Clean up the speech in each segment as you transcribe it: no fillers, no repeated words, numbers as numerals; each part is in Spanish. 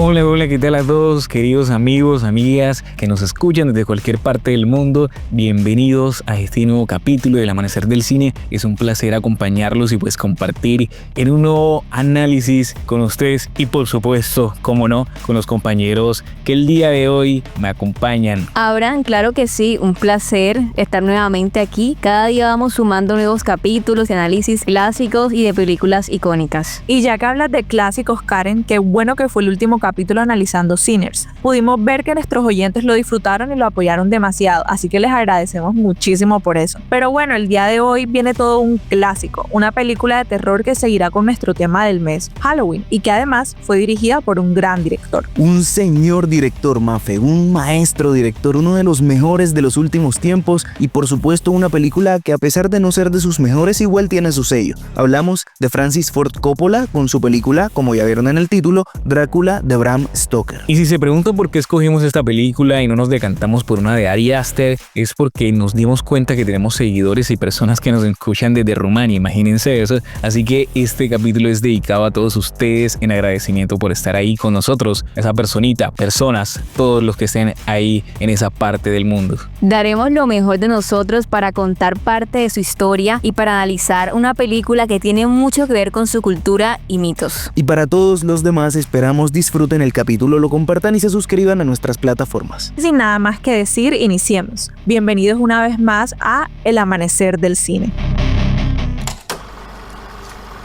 Hola, hola, ¿qué tal a todos, queridos amigos, amigas que nos escuchan desde cualquier parte del mundo? Bienvenidos a este nuevo capítulo del Amanecer del Cine. Es un placer acompañarlos y pues compartir en un nuevo análisis con ustedes y por supuesto, como no, con los compañeros que el día de hoy me acompañan. Abraham, claro que sí, un placer estar nuevamente aquí. Cada día vamos sumando nuevos capítulos de análisis clásicos y de películas icónicas. Y ya que hablas de clásicos, Karen, qué bueno que fue el último capítulo analizando Sinners. Pudimos ver que nuestros oyentes lo disfrutaron y lo apoyaron demasiado, así que les agradecemos muchísimo por eso. Pero bueno, el día de hoy viene todo un clásico, una película de terror que seguirá con nuestro tema del mes, Halloween, y que además fue dirigida por un gran director. Un señor director, Mafe, un maestro director, uno de los mejores de los últimos tiempos y por supuesto una película que a pesar de no ser de sus mejores igual tiene su sello. Hablamos de Francis Ford Coppola con su película, como ya vieron en el título, Drácula de Bram Stoker. Y si se preguntan por qué escogimos esta película y no nos decantamos por una de Ari Aster, es porque nos dimos cuenta que tenemos seguidores y personas que nos escuchan desde Rumania, imagínense eso. Así que este capítulo es dedicado a todos ustedes en agradecimiento por estar ahí con nosotros, esa personita, personas, todos los que estén ahí en esa parte del mundo. Daremos lo mejor de nosotros para contar parte de su historia y para analizar una película que tiene mucho que ver con su cultura y mitos. Y para todos los demás esperamos disfruten el capítulo, lo compartan y se suscriban a nuestras plataformas. Sin nada más que decir, iniciemos. Bienvenidos una vez más a El Amanecer del Cine.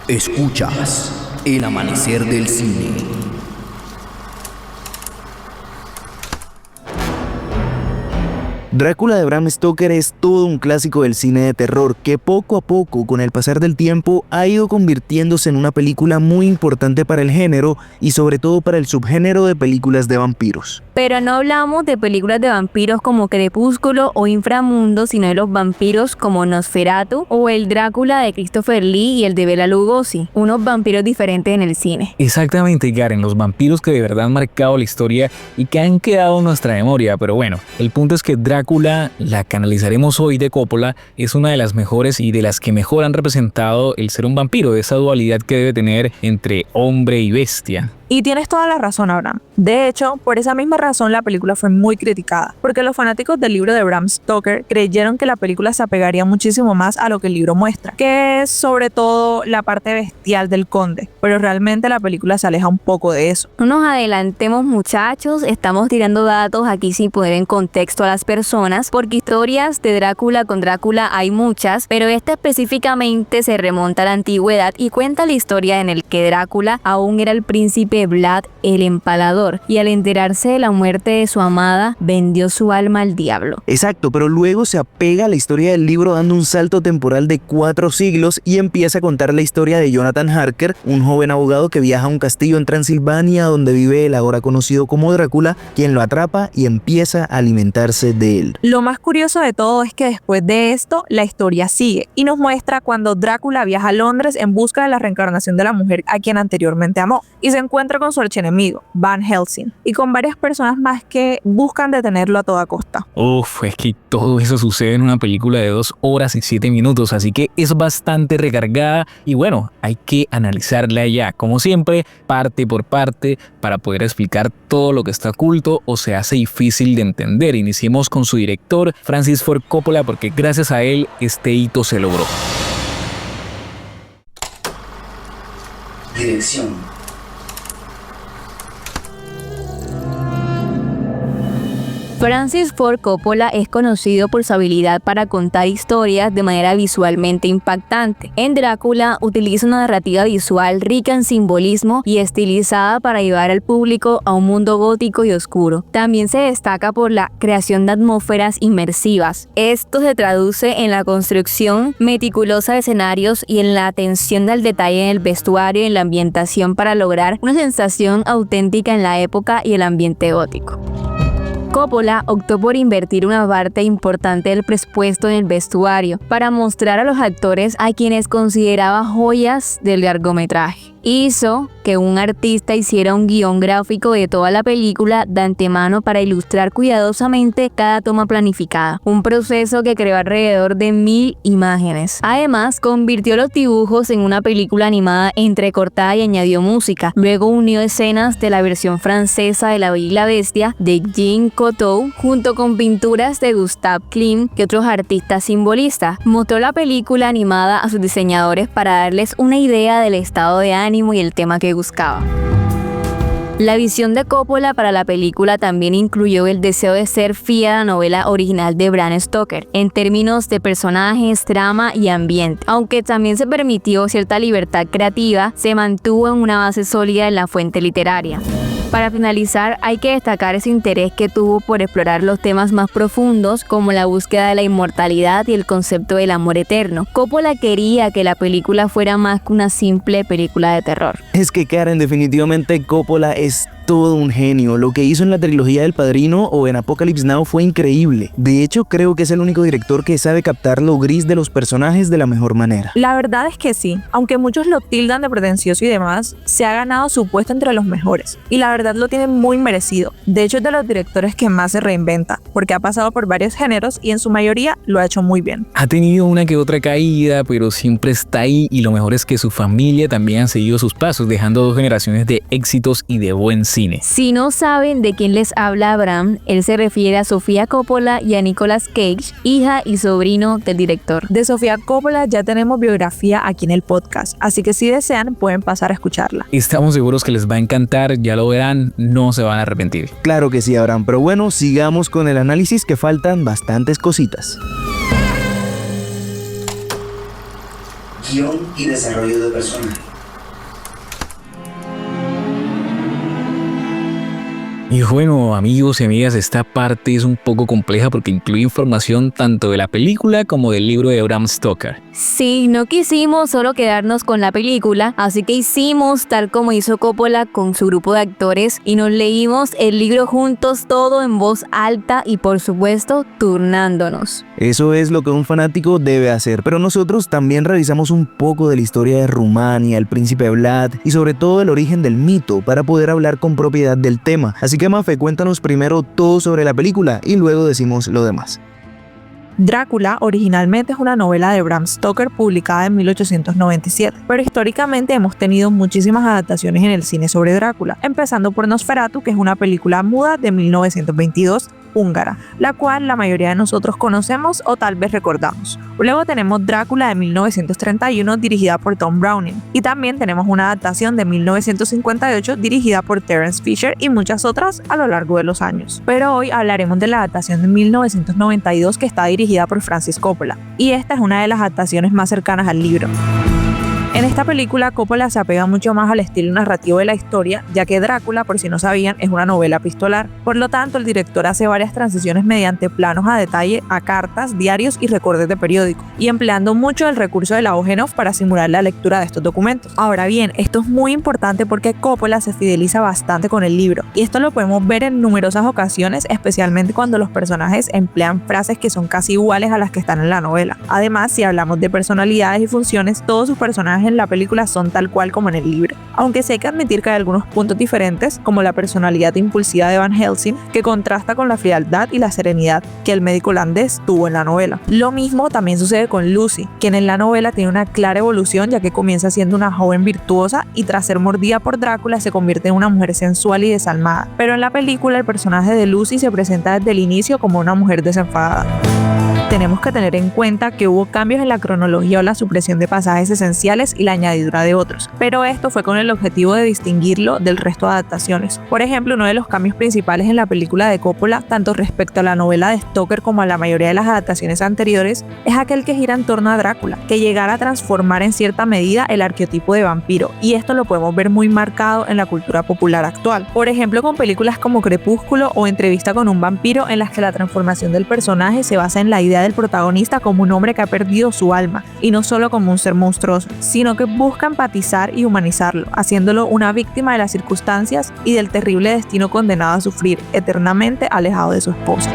Escuchas El Amanecer del Cine. Drácula de Bram Stoker es todo un clásico del cine de terror que poco a poco, con el pasar del tiempo, ha ido convirtiéndose en una película muy importante para el género y sobre todo para el subgénero de películas de vampiros. Pero no hablamos de películas de vampiros como Crepúsculo o Inframundo, sino de los vampiros como Nosferatu o el Drácula de Christopher Lee y el de Bela Lugosi, unos vampiros diferentes en el cine. Exactamente, Karen, los vampiros que de verdad han marcado la historia y que han quedado en nuestra memoria. Pero bueno, el punto es que Drácula, la que analizaremos hoy de Coppola, es una de las mejores y de las que mejor han representado el ser un vampiro, esa dualidad que debe tener entre hombre y bestia. Y tienes toda la razón, Abraham. De hecho, por esa misma razón la película fue muy criticada, porque los fanáticos del libro de Bram Stoker creyeron que la película se apegaría muchísimo más a lo que el libro muestra, que es sobre todo la parte bestial del conde, pero realmente la película se aleja un poco de eso. No nos adelantemos, muchachos, estamos tirando datos aquí sin poner en contexto a las personas, porque historias de Drácula con Drácula hay muchas, pero esta específicamente se remonta a la antigüedad y cuenta la historia en el que Drácula aún era el príncipe Vlad el Empalador y al enterarse de la muerte de su amada vendió su alma al diablo. Exacto, pero luego se apega a la historia del libro dando un salto temporal de 4 siglos y empieza a contar la historia de Jonathan Harker, un joven abogado que viaja a un castillo en Transilvania donde vive el ahora conocido como Drácula, quien lo atrapa y empieza a alimentarse de él. Lo más curioso de todo es que después de esto la historia sigue y nos muestra cuando Drácula viaja a Londres en busca de la reencarnación de la mujer a quien anteriormente amó y se encuentra con su archienemigo, Van Helsing, y con varias personas más que buscan detenerlo a toda costa. Es que todo eso sucede en una película de 2 horas y 7 minutos, así que es bastante recargada y bueno, hay que analizarla ya, como siempre, parte por parte, para poder explicar todo lo que está oculto o se hace difícil de entender. Iniciemos con su director, Francis Ford Coppola, porque gracias a él este hito se logró. Dirección. Francis Ford Coppola es conocido por su habilidad para contar historias de manera visualmente impactante. En Drácula utiliza una narrativa visual rica en simbolismo y estilizada para llevar al público a un mundo gótico y oscuro. También se destaca por la creación de atmósferas inmersivas. Esto se traduce en la construcción meticulosa de escenarios y en la atención al detalle en el vestuario y en la ambientación para lograr una sensación auténtica en la época y el ambiente gótico. Coppola optó por invertir una parte importante del presupuesto en el vestuario para mostrar a los actores a quienes consideraba joyas del largometraje. Hizo que un artista hiciera un guión gráfico de toda la película de antemano para ilustrar cuidadosamente cada toma planificada, un proceso que creó alrededor de 1000 imágenes. Además, convirtió los dibujos en una película animada entrecortada y añadió música. Luego unió escenas de la versión francesa de La Bella y la Bestia de Jean Cocteau junto con pinturas de Gustave Klimt y otros artistas simbolistas. Mostró la película animada a sus diseñadores para darles una idea del estado de ánimo y el tema que buscaba. La visión de Coppola para la película también incluyó el deseo de ser fiel a la novela original de Bram Stoker, en términos de personajes, trama y ambiente. Aunque también se permitió cierta libertad creativa, se mantuvo en una base sólida en la fuente literaria. Para finalizar, hay que destacar ese interés que tuvo por explorar los temas más profundos, como la búsqueda de la inmortalidad y el concepto del amor eterno. Coppola quería que la película fuera más que una simple película de terror. Es que Karen, definitivamente Coppola es todo un genio. Lo que hizo en la trilogía del Padrino o en Apocalypse Now fue increíble. De hecho, creo que es el único director que sabe captar lo gris de los personajes de la mejor manera. La verdad es que sí, aunque muchos lo tildan de pretencioso y demás, se ha ganado su puesto entre los mejores. Y la verdad lo tiene muy merecido. De hecho, es de los directores que más se reinventa, porque ha pasado por varios géneros y en su mayoría lo ha hecho muy bien. Ha tenido una que otra caída, pero siempre está ahí, y lo mejor es que su familia también ha seguido sus pasos, dejando 2 generaciones de éxitos y de buen cine. Si no saben de quién les habla Abraham, él se refiere a Sofía Coppola y a Nicolas Cage, hija y sobrino del director. De Sofía Coppola ya tenemos biografía aquí en el podcast, así que si desean pueden pasar a escucharla. Estamos seguros que les va a encantar, ya lo verán, no se van a arrepentir. Claro que sí, Abraham, pero bueno, sigamos con el análisis, que faltan bastantes cositas. Guión y desarrollo de personaje. Y bueno, amigos y amigas, esta parte es un poco compleja porque incluye información tanto de la película como del libro de Bram Stoker. Sí, no quisimos solo quedarnos con la película, así que hicimos tal como hizo Coppola con su grupo de actores y nos leímos el libro juntos, todo en voz alta y por supuesto turnándonos. Eso es lo que un fanático debe hacer, pero nosotros también revisamos un poco de la historia de Rumania, el príncipe Vlad y sobre todo el origen del mito para poder hablar con propiedad del tema. Así que Mafe, cuéntanos primero todo sobre la película y luego decimos lo demás. Drácula originalmente es una novela de Bram Stoker publicada en 1897, pero históricamente hemos tenido muchísimas adaptaciones en el cine sobre Drácula, empezando por Nosferatu, que es una película muda de 1922 húngara, la cual la mayoría de nosotros conocemos o tal vez recordamos. Luego tenemos Drácula de 1931 dirigida por Tom Browning, y también tenemos una adaptación de 1958 dirigida por Terence Fisher y muchas otras a lo largo de los años. Pero hoy hablaremos de la adaptación de 1992 que está dirigida por Francis Coppola, y esta es una de las adaptaciones más cercanas al libro. En esta película, Coppola se apega mucho más al estilo narrativo de la historia, ya que Drácula, por si no sabían, es una novela epistolar. Por lo tanto, el director hace varias transiciones mediante planos a detalle a cartas, diarios y recortes de periódico, y empleando mucho el recurso de la voz en off para simular la lectura de estos documentos. Ahora bien, esto es muy importante porque Coppola se fideliza bastante con el libro, y esto lo podemos ver en numerosas ocasiones, especialmente cuando los personajes emplean frases que son casi iguales a las que están en la novela. Además, si hablamos de personalidades y funciones, todos sus personajes en la película son tal cual como en el libro, aunque sí hay que admitir que hay algunos puntos diferentes, como la personalidad impulsiva de Van Helsing, que contrasta con la frialdad y la serenidad que el médico holandés tuvo en la novela. Lo mismo también sucede con Lucy, quien en la novela tiene una clara evolución, ya que comienza siendo una joven virtuosa y tras ser mordida por Drácula se convierte en una mujer sensual y desalmada, pero en la película el personaje de Lucy se presenta desde el inicio como una mujer desenfadada. Tenemos que tener en cuenta que hubo cambios en la cronología o la supresión de pasajes esenciales y la añadidura de otros, pero esto fue con el objetivo de distinguirlo del resto de adaptaciones. Por ejemplo, uno de los cambios principales en la película de Coppola, tanto respecto a la novela de Stoker como a la mayoría de las adaptaciones anteriores, es aquel que gira en torno a Drácula, que llegara a transformar en cierta medida el arquetipo de vampiro, y esto lo podemos ver muy marcado en la cultura popular actual. Por ejemplo, con películas como Crepúsculo o Entrevista con un vampiro, en las que la transformación del personaje se basa en la idea del protagonista como un hombre que ha perdido su alma, y no solo como un ser monstruoso, sino que busca empatizar y humanizarlo, haciéndolo una víctima de las circunstancias y del terrible destino condenado a sufrir eternamente alejado de su esposa.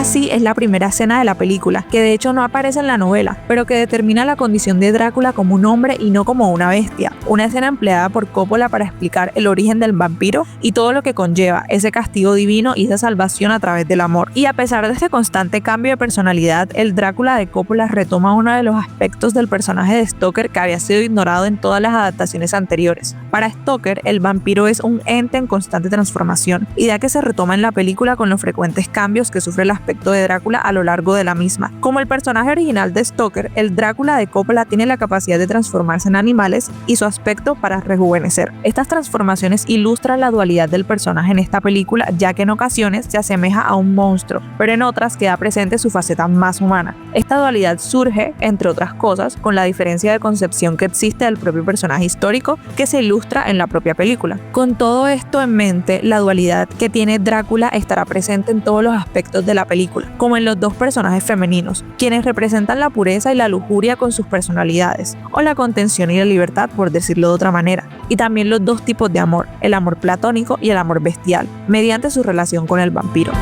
Así es la primera escena de la película, que de hecho no aparece en la novela, pero que determina la condición de Drácula como un hombre y no como una bestia. Una escena empleada por Coppola para explicar el origen del vampiro y todo lo que conlleva ese castigo divino y esa salvación a través del amor. Y a pesar de este constante cambio de personalidad, el Drácula de Coppola retoma uno de los aspectos del personaje de Stoker que había sido ignorado en todas las adaptaciones anteriores. Para Stoker, el vampiro es un ente en constante transformación, idea que se retoma en la película con los frecuentes cambios que sufre el aspecto de Drácula a lo largo de la misma. Como el personaje original de Stoker, el Drácula de Coppola tiene la capacidad de transformarse en animales y su aspecto para rejuvenecer. Estas transformaciones ilustran la dualidad del personaje en esta película, ya que en ocasiones se asemeja a un monstruo, pero en otras queda presente su faceta más humana. Esta dualidad surge, entre otras cosas, con la diferencia de concepción que existe del propio personaje histórico que se ilustra en la propia película. Con todo esto en mente, la dualidad que tiene Drácula estará presente en todos los aspectos de la película, como en los dos personajes femeninos, quienes representan la pureza y la lujuria con sus personalidades, o la contención y la libertad, por decirlo de otra manera, y también los dos tipos de amor, el amor platónico y el amor bestial, mediante su relación con el vampiro.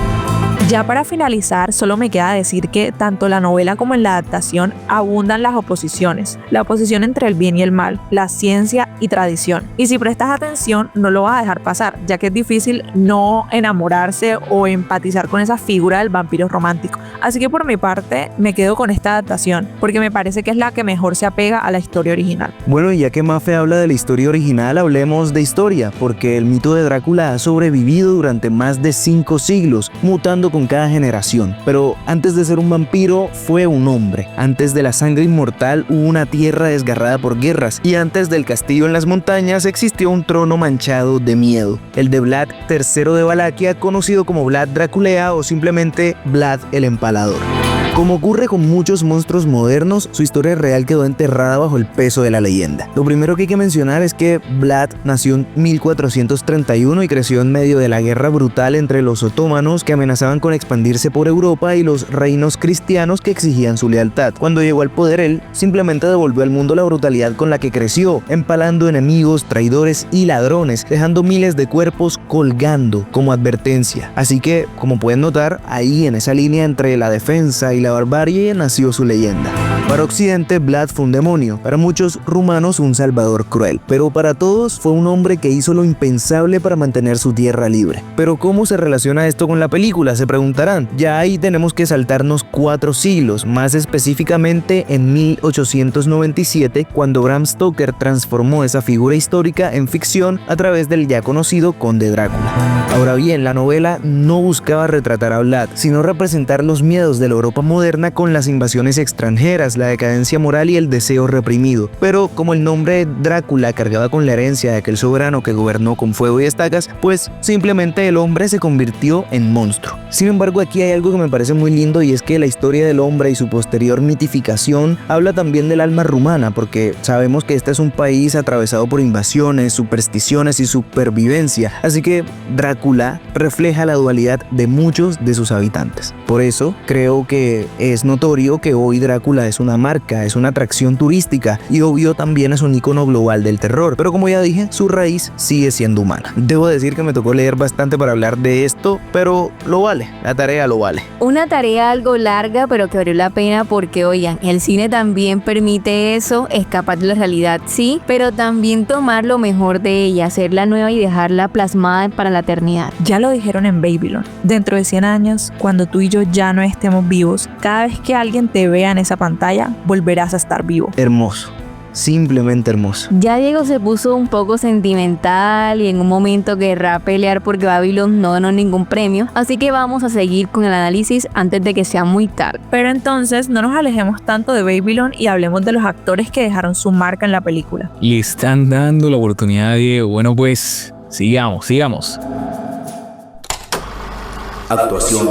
Ya para finalizar, solo me queda decir que tanto la novela como en la adaptación abundan las oposiciones, la oposición entre el bien y el mal, la ciencia y tradición. Y si prestas atención, no lo vas a dejar pasar, ya que es difícil no enamorarse o empatizar con esa figura del vampiro romántico. Así que por mi parte, me quedo con esta adaptación, porque me parece que es la que mejor se apega a la historia original. Bueno, y ya que Mafe habla de la historia original, hablemos de historia, porque el mito de Drácula ha sobrevivido durante más de 5 siglos, mutando con cada generación. Pero antes de ser un vampiro, fue un hombre. Antes de la sangre inmortal, hubo una tierra desgarrada por guerras, y antes del castillo en las montañas existió un trono manchado de miedo, el de Vlad III de Valaquia, conocido como Vlad Draculea o simplemente Vlad el Empalador. Como ocurre con muchos monstruos modernos, su historia real quedó enterrada bajo el peso de la leyenda. Lo primero que hay que mencionar es que Vlad nació en 1431 y creció en medio de la guerra brutal entre los otomanos, que amenazaban con expandirse por Europa, y los reinos cristianos que exigían su lealtad. Cuando llegó al poder, él simplemente devolvió al mundo la brutalidad con la que creció, empalando enemigos, traidores y ladrones, dejando miles de cuerpos colgando como advertencia. Así que, como pueden notar, ahí en esa línea entre la defensa y la barbarie nació su leyenda. Para Occidente, Vlad fue un demonio, para muchos rumanos un salvador cruel, pero para todos fue un hombre que hizo lo impensable para mantener su tierra libre. Pero ¿cómo se relaciona esto con la película?, se preguntarán. Ya ahí tenemos que saltarnos 4 siglos, más específicamente en 1897, cuando Bram Stoker transformó esa figura histórica en ficción a través del ya conocido Conde Drácula. Ahora bien, la novela no buscaba retratar a Vlad, sino representar los miedos de la Europa moderna con las invasiones extranjeras, la decadencia moral y el deseo reprimido. Pero como el nombre Drácula cargaba con la herencia de aquel soberano que gobernó con fuego y estacas, pues simplemente el hombre se convirtió en monstruo. Sin embargo, aquí hay algo que me parece muy lindo, y es que la historia del hombre y su posterior mitificación habla también del alma rumana, porque sabemos que este es un país atravesado por invasiones, supersticiones y supervivencia, así que Drácula refleja la dualidad de muchos de sus habitantes. Por eso creo que es notorio que hoy Drácula es una marca, es una atracción turística, y obvio también es un icono global del terror, pero como ya dije, su raíz sigue siendo humana. Debo decir que me tocó leer bastante para hablar de esto, pero lo vale, la tarea lo vale. Una tarea algo larga, pero que valió la pena porque, oigan, el cine también permite eso, escapar de la realidad, sí, pero también tomar lo mejor de ella, hacerla nueva y dejarla plasmada para la eternidad. Ya lo dijeron en Babylon, dentro de 100 años, cuando tú y yo ya no estemos vivos, cada vez que alguien te vea en esa pantalla, volverás a estar vivo. Hermoso. Simplemente hermoso. Ya Diego se puso un poco sentimental y en un momento querrá pelear porque Babylon no ganó ningún premio, así que vamos a seguir con el análisis antes de que sea muy tarde. Pero entonces no nos alejemos tanto de Babylon y hablemos de los actores que dejaron su marca en la película. Le están dando la oportunidad a Diego. Bueno, pues sigamos. Actuación.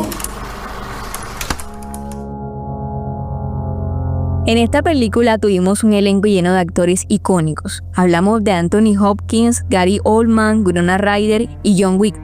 En esta película tuvimos un elenco lleno de actores icónicos. Hablamos de Anthony Hopkins, Gary Oldman, Winona Ryder y John Wick.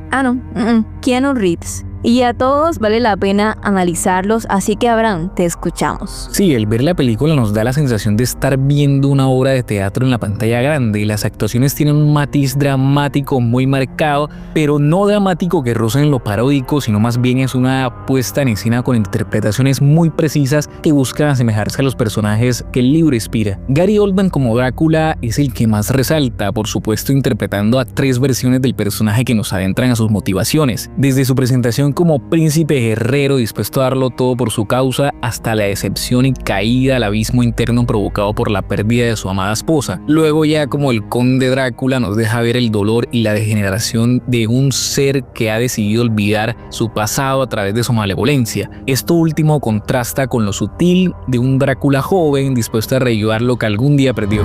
Keanu Reeves. Y a todos vale la pena analizarlos, así que Abraham, te escuchamos. Sí, el ver la película nos da la sensación de estar viendo una obra de teatro en la pantalla grande y las actuaciones tienen un matiz dramático muy marcado, pero no dramático que roce en lo paródico, sino más bien es una puesta en escena con interpretaciones muy precisas que buscan asemejarse a los personajes que el libro inspira. Gary Oldman como Drácula es el que más resalta, por supuesto interpretando a 3 versiones del personaje que nos adentran a sus motivaciones, desde su presentación como príncipe guerrero dispuesto a darlo todo por su causa, hasta la decepción y caída al abismo interno provocado por la pérdida de su amada esposa. Luego ya como el conde Drácula nos deja ver el dolor y la degeneración de un ser que ha decidido olvidar su pasado a través de su malevolencia. Esto último contrasta con lo sutil de un Drácula joven dispuesto a reavivar lo que algún día perdió.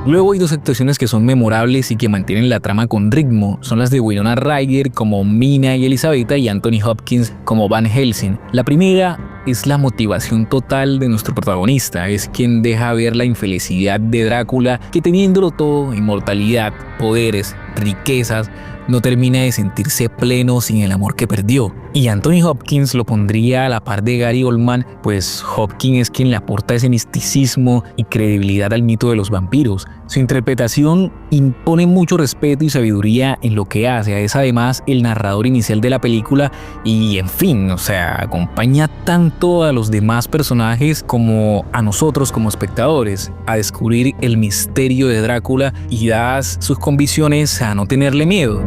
Luego hay 2 actuaciones que son memorables y que mantienen la trama con ritmo. Son las de Winona Ryder como Mina y Elisabetta y Anthony Hopkins como Van Helsing. La primera es la motivación total de nuestro protagonista. Es quien deja ver la infelicidad de Drácula, que teniéndolo todo, inmortalidad, poderes, riquezas, no termina de sentirse pleno sin el amor que perdió. Y Anthony Hopkins lo pondría a la par de Gary Oldman, pues Hopkins es quien le aporta ese misticismo y credibilidad al mito de los vampiros. Su interpretación impone mucho respeto y sabiduría en lo que hace. Es además el narrador inicial de la película y, en fin, acompaña tanto a los demás personajes como a nosotros como espectadores a descubrir el misterio de Drácula y dadas sus convicciones a no tenerle miedo.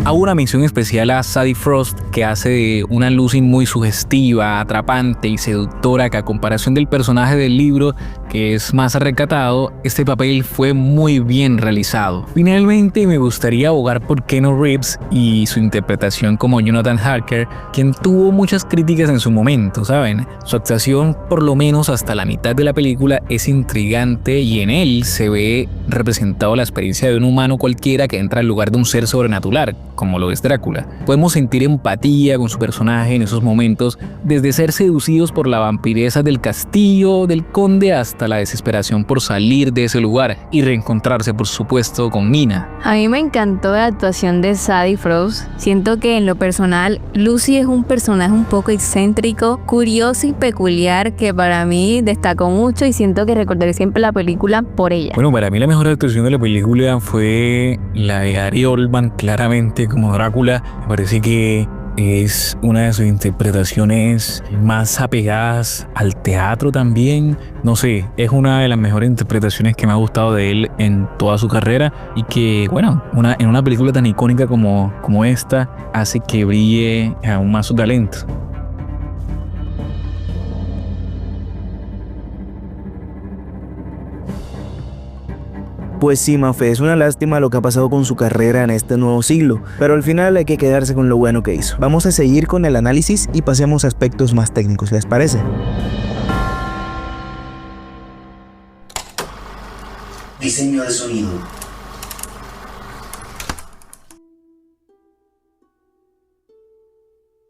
Hago una mención especial a Sadie Frost, que hace de una Lucy muy sugestiva, atrapante y seductora, que a comparación del personaje del libro, que es más recatado, este papel fue muy bien realizado. Finalmente me gustaría abogar por Keanu Reeves y su interpretación como Jonathan Harker, quien tuvo muchas críticas en su momento, ¿saben? Su actuación, por lo menos hasta la mitad de la película, es intrigante y en él se ve representado la experiencia de un humano cualquiera que entra al lugar de un ser sobrenatural, como lo es Drácula. Podemos sentir empatía con su personaje en esos momentos, desde ser seducidos por la vampiresa del castillo del conde hasta la desesperación por salir de ese lugar y reencontrarse, por supuesto, con Mina. A mí me encantó la actuación de Sadie Frost. Siento que en lo personal, Lucy es un personaje un poco excéntrico, curioso y peculiar que para mí destacó mucho y siento que recordaré siempre la película por ella. Bueno, para mí la mejor actuación de la película fue la de Gary Oldman, claramente como Drácula. Me parece que es una de sus interpretaciones más apegadas al teatro también. No sé, es una de las mejores interpretaciones que me ha gustado de él en toda su carrera y que, bueno, en una película tan icónica como esta hace que brille aún más su talento. Pues sí, Mafe, es una lástima lo que ha pasado con su carrera en este nuevo siglo, pero al final hay que quedarse con lo bueno que hizo. Vamos a seguir con el análisis y pasemos a aspectos más técnicos, ¿les parece? Diseño de sonido.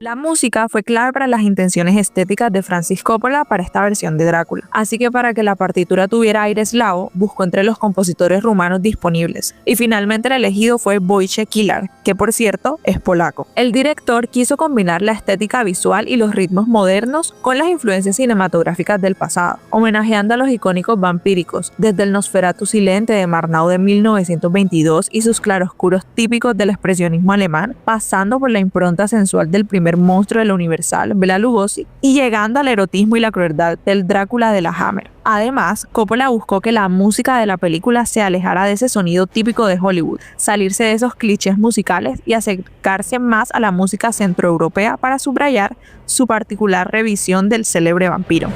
La música fue clave para las intenciones estéticas de Francis Coppola para esta versión de Drácula, así que para que la partitura tuviera aire eslavo, buscó entre los compositores rumanos disponibles, y finalmente el elegido fue Wojciech Kilar, que por cierto es polaco. El director quiso combinar la estética visual y los ritmos modernos con las influencias cinematográficas del pasado, homenajeando a los icónicos vampíricos, desde el Nosferatu silente de Murnau de 1922 y sus claroscuros típicos del expresionismo alemán, pasando por la impronta sensual del primer monstruo de la Universal, Bela Lugosi, y llegando al erotismo y la crueldad del Drácula de la Hammer. Además, Coppola buscó que la música de la película se alejara de ese sonido típico de Hollywood, salirse de esos clichés musicales y acercarse más a la música centroeuropea para subrayar su particular revisión del célebre vampiro.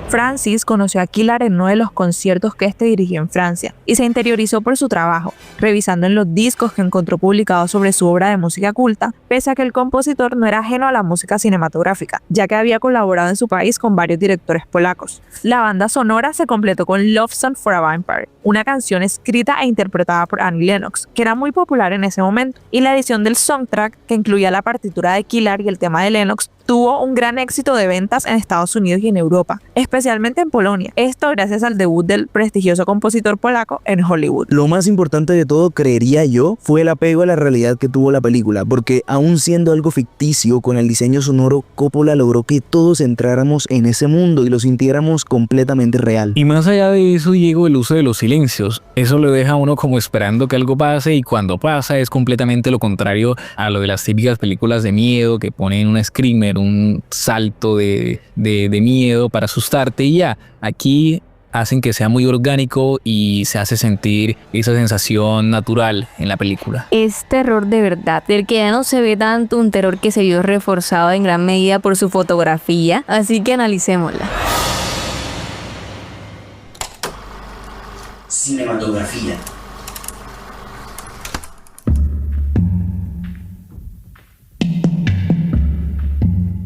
Francis conoció a Kilar en uno de los conciertos que este dirigió en Francia y se interiorizó por su trabajo, revisando en los discos que encontró publicados sobre su obra de música culta, pese a que el compositor no era ajeno a la música cinematográfica, ya que había colaborado en su país con varios directores polacos. La banda sonora se completó con Love Song for a Vampire, una canción escrita e interpretada por Annie Lennox, que era muy popular en ese momento, y la edición del soundtrack, que incluía la partitura de Kilar y el tema de Lennox, tuvo un gran éxito de ventas en Estados Unidos y en Europa, especialmente en Polonia. Esto gracias al debut del prestigioso compositor polaco en Hollywood. Lo más importante de todo, creería yo, fue el apego a la realidad que tuvo la película, porque aún siendo algo ficticio, con el diseño sonoro, Coppola logró que todos entráramos en ese mundo y lo sintiéramos completamente real. Y más allá de eso, Diego, el uso de los silencios. Eso lo deja a uno como esperando que algo pase, y cuando pasa es completamente lo contrario a lo de las típicas películas de miedo que ponen un screamer, un salto de miedo para asustarte, y ya. Aquí hacen que sea muy orgánico y se hace sentir esa sensación natural en la película. Es terror de verdad, del que ya no se ve tanto, un terror que se vio reforzado en gran medida por su fotografía, así que analicémosla. Cinematografía.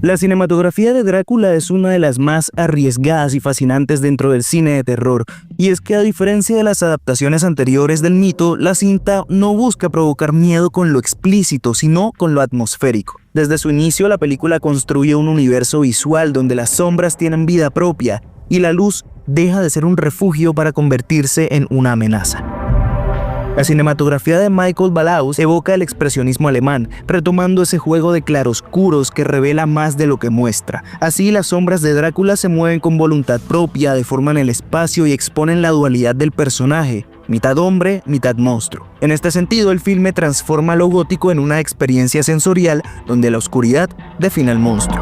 La cinematografía de Drácula es una de las más arriesgadas y fascinantes dentro del cine de terror, y es que a diferencia de las adaptaciones anteriores del mito, la cinta no busca provocar miedo con lo explícito, sino con lo atmosférico. Desde su inicio, la película construye un universo visual donde las sombras tienen vida propia y la luz deja de ser un refugio para convertirse en una amenaza. La cinematografía de Michael Ballhaus evoca el expresionismo alemán, retomando ese juego de claroscuros que revela más de lo que muestra. Así, las sombras de Drácula se mueven con voluntad propia, deforman el espacio y exponen la dualidad del personaje, mitad hombre, mitad monstruo. En este sentido, el filme transforma lo gótico en una experiencia sensorial donde la oscuridad define al monstruo.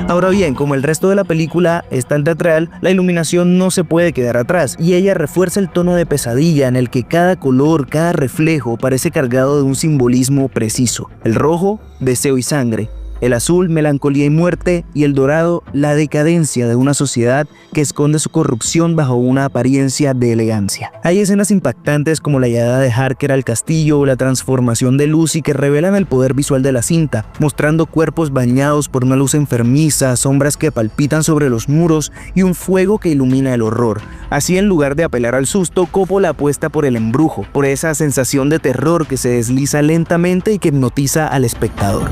Ahora bien, como el resto de la película es tan teatral, la iluminación no se puede quedar atrás, y ella refuerza el tono de pesadilla en el que cada color, cada reflejo parece cargado de un simbolismo preciso. El rojo, deseo y sangre. El azul, melancolía y muerte, y el dorado, la decadencia de una sociedad que esconde su corrupción bajo una apariencia de elegancia. Hay escenas impactantes como la llegada de Harker al castillo o la transformación de Lucy que revelan el poder visual de la cinta, mostrando cuerpos bañados por una luz enfermiza, sombras que palpitan sobre los muros y un fuego que ilumina el horror. Así, en lugar de apelar al susto, Coppola apuesta por el embrujo, por esa sensación de terror que se desliza lentamente y que hipnotiza al espectador.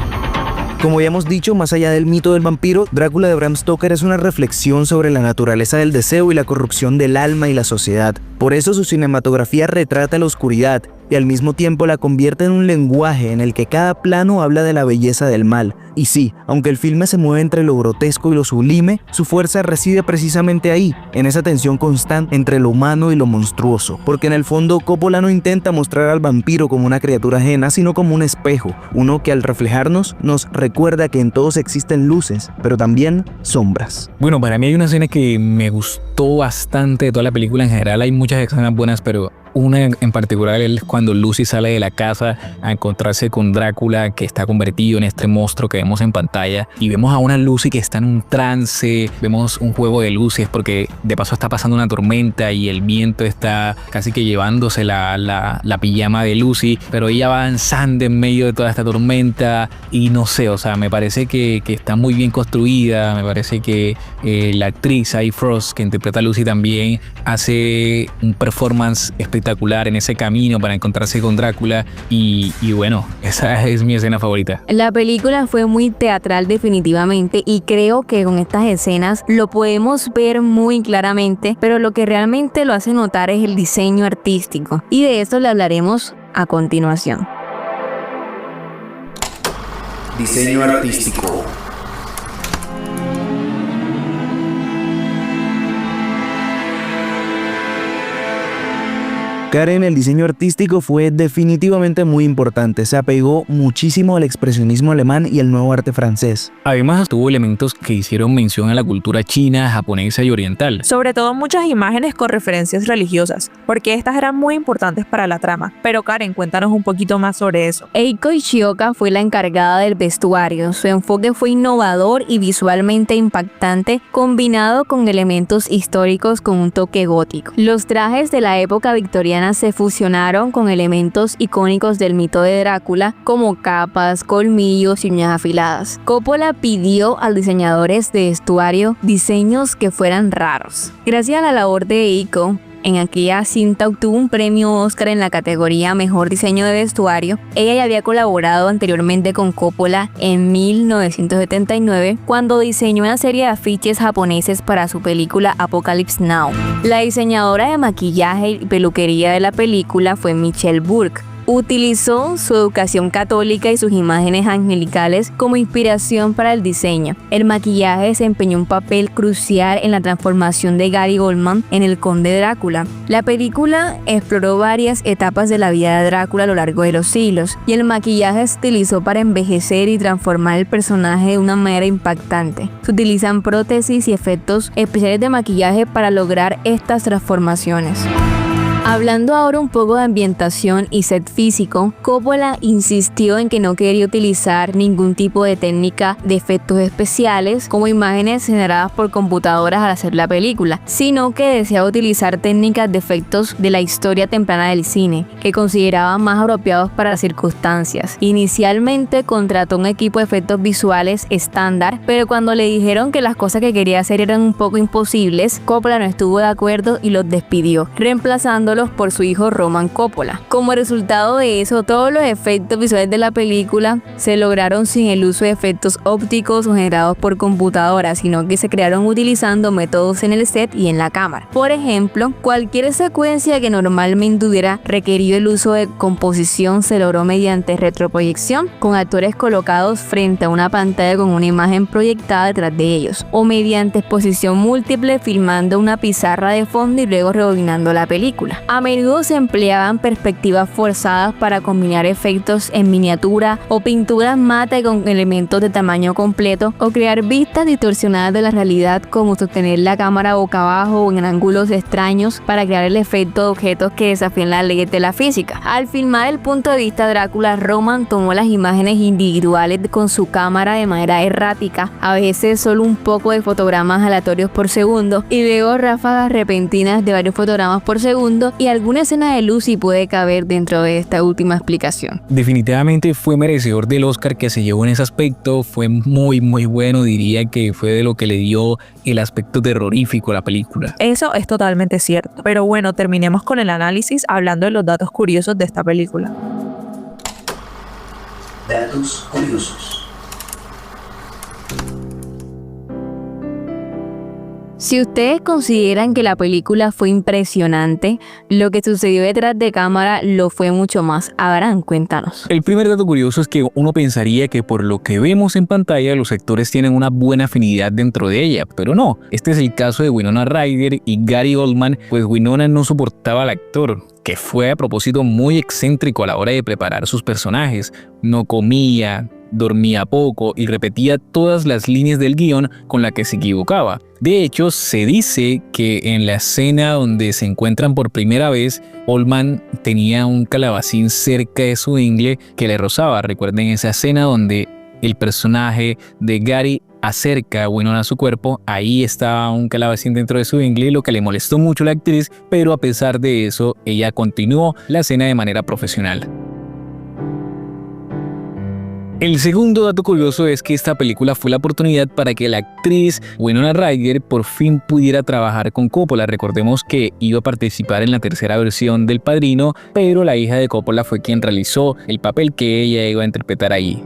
Como ya hemos dicho, más allá del mito del vampiro, Drácula de Bram Stoker es una reflexión sobre la naturaleza del deseo y la corrupción del alma y la sociedad. Por eso su cinematografía retrata la oscuridad y al mismo tiempo la convierte en un lenguaje en el que cada plano habla de la belleza del mal. Y sí, aunque el filme se mueve entre lo grotesco y lo sublime, su fuerza reside precisamente ahí, en esa tensión constante entre lo humano y lo monstruoso, porque en el fondo Coppola no intenta mostrar al vampiro como una criatura ajena, sino como un espejo, uno que al reflejarnos nos recuerda que en todos existen luces, pero también sombras. Bueno, para mí hay una escena que me gustó bastante de toda la película. En general hay muchas escenas buenas, pero una en particular es cuando Lucy sale de la casa a encontrarse con Drácula, que está convertido en este monstruo que vemos en pantalla, y vemos a una Lucy que está en un trance, vemos un juego de luces porque de paso está pasando una tormenta y el viento está casi que llevándose la pijama de Lucy, pero ella va avanzando en medio de toda esta tormenta y no sé, o sea, me parece que está muy bien construida. Me parece que la actriz Cy Frost, que interpreta a Lucy, también hace un performance espectacular en ese camino para encontrarse con Drácula y bueno, esa es mi escena favorita. La película fue muy teatral definitivamente, y creo que con estas escenas lo podemos ver muy claramente, pero lo que realmente lo hace notar es el diseño artístico, y de eso le hablaremos a continuación. Diseño artístico. Karen, el diseño artístico fue definitivamente muy importante. Se apegó muchísimo al expresionismo alemán y al nuevo arte francés. Además, tuvo elementos que hicieron mención a la cultura china, japonesa y oriental. Sobre todo muchas imágenes con referencias religiosas, porque estas eran muy importantes para la trama. Pero Karen, cuéntanos un poquito más sobre eso. Eiko Ishioka fue la encargada del vestuario. Su enfoque fue innovador y visualmente impactante, combinado con elementos históricos con un toque gótico. Los trajes de la época victoriana se fusionaron con elementos icónicos del mito de Drácula, como capas, colmillos y uñas afiladas. Coppola pidió a los diseñadores de vestuario diseños que fueran raros. Gracias a la labor de Eiko, En aquella cinta obtuvo un premio Oscar en la categoría Mejor Diseño de Vestuario. Ella ya había colaborado anteriormente con Coppola en 1979 cuando diseñó una serie de afiches japoneses para su película Apocalypse Now. La diseñadora de maquillaje y peluquería de la película fue Michelle Burke. Utilizó su educación católica y sus imágenes angelicales como inspiración para el diseño. El maquillaje desempeñó un papel crucial en la transformación de Gary Oldman en el Conde Drácula. La película exploró varias etapas de la vida de Drácula a lo largo de los siglos, y el maquillaje se utilizó para envejecer y transformar el personaje de una manera impactante. Se utilizan prótesis y efectos especiales de maquillaje para lograr estas transformaciones. Hablando ahora un poco de ambientación y set físico, Coppola insistió en que no quería utilizar ningún tipo de técnica de efectos especiales como imágenes generadas por computadoras al hacer la película, sino que deseaba utilizar técnicas de efectos de la historia temprana del cine, que consideraba más apropiados para las circunstancias. Inicialmente contrató un equipo de efectos visuales estándar, pero cuando le dijeron que las cosas que quería hacer eran un poco imposibles, Coppola no estuvo de acuerdo y los despidió, reemplazándolos por su hijo Roman Coppola. Como resultado de eso, todos los efectos visuales de la película se lograron sin el uso de efectos ópticos o generados por computadoras, sino que se crearon utilizando métodos en el set y en la cámara. Por ejemplo, cualquier secuencia que normalmente hubiera requerido el uso de composición se logró mediante retroproyección, con actores colocados frente a una pantalla con una imagen proyectada detrás de ellos, o mediante exposición múltiple filmando una pizarra de fondo y luego rebobinando la película. A menudo se empleaban perspectivas forzadas para combinar efectos en miniatura o pinturas mate con elementos de tamaño completo, o crear vistas distorsionadas de la realidad, como sostener la cámara boca abajo o en ángulos extraños para crear el efecto de objetos que desafían las leyes de la física. Al filmar el punto de vista de Drácula, Roman tomó las imágenes individuales con su cámara de manera errática, a veces solo un poco de fotogramas aleatorios por segundo, y luego ráfagas repentinas de varios fotogramas por segundo, y alguna escena de Lucy puede caber dentro de esta última explicación. Definitivamente fue merecedor del Oscar que se llevó en ese aspecto, fue muy bueno, diría que fue de lo que le dio el aspecto terrorífico a la película. Eso es totalmente cierto. Pero bueno, terminemos con el análisis hablando de los datos curiosos de esta película. Datos curiosos. Si ustedes consideran que la película fue impresionante, lo que sucedió detrás de cámara lo fue mucho más. Abraham, cuéntanos. El primer dato curioso es que uno pensaría que por lo que vemos en pantalla los actores tienen una buena afinidad dentro de ella, pero no. Este es el caso de Winona Ryder y Gary Oldman, pues Winona no soportaba al actor, que fue a propósito muy excéntrico a la hora de preparar sus personajes. No comía, dormía poco y repetía todas las líneas del guión con la que se equivocaba. De hecho, se dice que en la escena donde se encuentran por primera vez, Oldman tenía un calabacín cerca de su ingle que le rozaba. Recuerden esa escena donde el personaje de Gary acerca a Winona a su cuerpo, ahí estaba un calabacín dentro de su ingle, lo que le molestó mucho a la actriz, pero a pesar de eso, ella continuó la escena de manera profesional. El segundo dato curioso es que esta película fue la oportunidad para que la actriz Winona Ryder por fin pudiera trabajar con Coppola. Recordemos que iba a participar en la tercera versión del Padrino, pero la hija de Coppola fue quien realizó el papel que ella iba a interpretar ahí.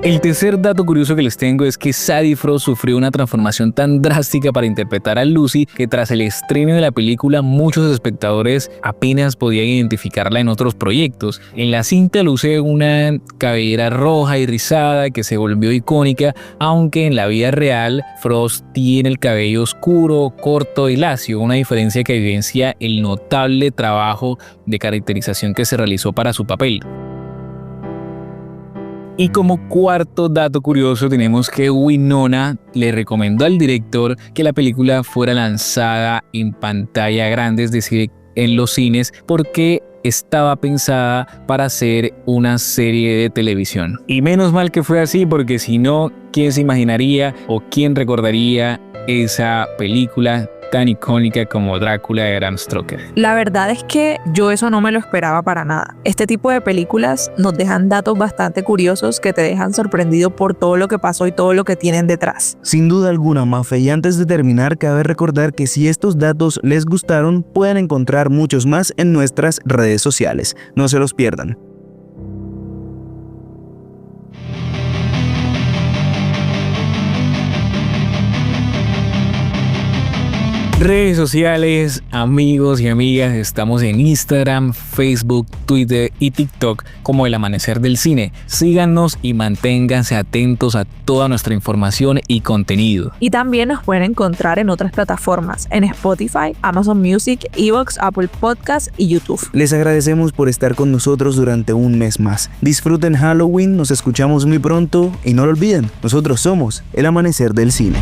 El tercer dato curioso que les tengo es que Sadie Frost sufrió una transformación tan drástica para interpretar a Lucy que tras el estreno de la película muchos espectadores apenas podían identificarla en otros proyectos. En la cinta luce una cabellera roja y rizada que se volvió icónica, aunque en la vida real Frost tiene el cabello oscuro, corto y lacio, una diferencia que evidencia el notable trabajo de caracterización que se realizó para su papel. Y como cuarto dato curioso tenemos que Winona le recomendó al director que la película fuera lanzada en pantalla grande, es decir, en los cines, porque estaba pensada para ser una serie de televisión. Y menos mal que fue así, porque si no, ¿quién se imaginaría o quién recordaría esa película tan icónica como Drácula de Bram Stoker. La verdad es que yo eso no me lo esperaba para nada. Este tipo de películas nos dejan datos bastante curiosos que te dejan sorprendido por todo lo que pasó y todo lo que tienen detrás. Sin duda alguna, Mafe, y antes de terminar, cabe recordar que si estos datos les gustaron, pueden encontrar muchos más en nuestras redes sociales. No se los pierdan. Redes sociales, amigos y amigas, estamos en Instagram, Facebook, Twitter y TikTok como El Amanecer del Cine. Síganos y manténganse atentos a toda nuestra información y contenido. Y también nos pueden encontrar en otras plataformas, en Spotify, Amazon Music, Evox, Apple Podcasts y YouTube. Les agradecemos por estar con nosotros durante un mes más. Disfruten Halloween, nos escuchamos muy pronto y no lo olviden, nosotros somos El Amanecer del Cine.